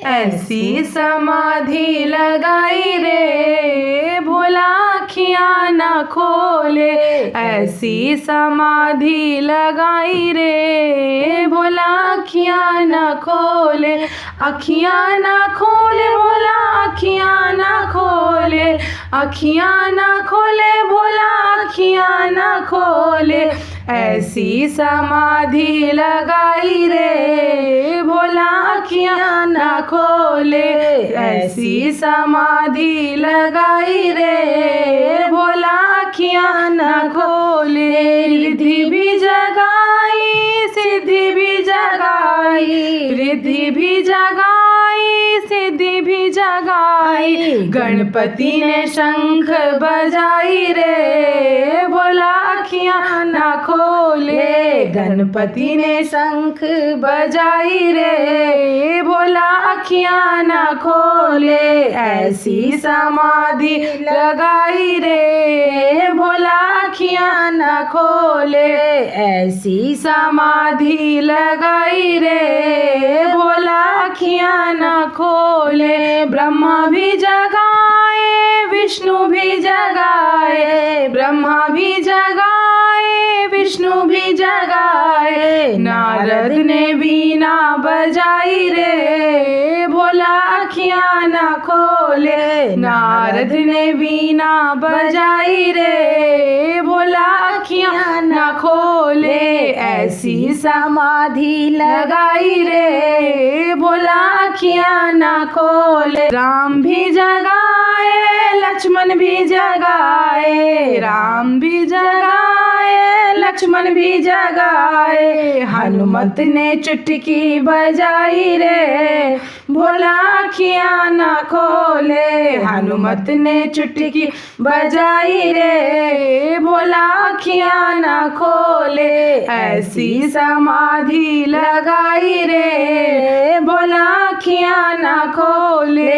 ऐसी समाधि लगाई रे भोला अखियाँ न खोले। ऐसी समाधि लगाई रे भोला अखियाँ न खोले। अखियाँ न खोले भोला अखियाँ न खोले। अखियाँ न खोले भोला अखियाँ न खोले। ऐसी समाधि लगाई रे भोला अखियाँ न खोले। ऐसी समाधि लगाई रे भोला अखियाँ न खोले। रिद्धि भी जगाई सिद्धि भी जगाई। रिद्धि भी जगाई सिद्धि भी जगाई। गणपति ने शंख बजाई रे भोला अखियाँ न खोले। गणपति ने शंख बजाई रे भोला अखियाँ न खोले। ऐसी समाधि लगाई रे भोला अखियाँ न खोले। ऐसी समाधि लगाई रे भोला अखियाँ न खोले। ब्रह्मा भी जगाए विष्णु भी जगाए। ब्रह्मा भी जगाए विष्णु भी जगाए। नारद ने वीणा बजाई रे भोला अखियाँ न खोले। नारद ने वीणा बजाई रे भोला अखियाँ न खोले। ऐसी समाधि लगाई रे भोला अखियाँ न खोले। राम भी जगाए लक्ष्मण भी जगाए। राम भी जगाए लक्ष्मण भी जगाए। हनुमत ने चुटकी बजाई रे भोला अखियाँ न खोले। हनुमत ने चुटकी बजाई रे भोला अखियाँ न खोले। ऐसी समाधि लगाई रे भोला अखियाँ न खोले।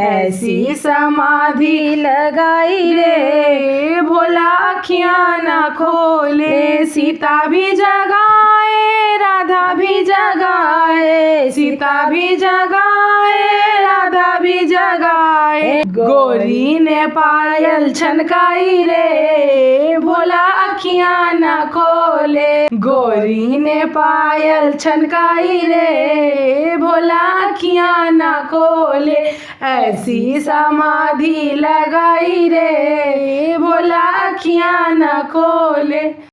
ऐसी समाधि लगाई रे भोला अखियाँ न खोले। सीता भी जगाए राधा भी जगाए। सीता भी जगाए राधा भी जगाए। गोरी ने पायल छनकाई रे भोला अखियाँ न खोले। गोरी ने पायल छनकाई रे भोला अखियाँ न खोले। ऐसी समाधि लगाई रे भोला अखियाँ न खोले।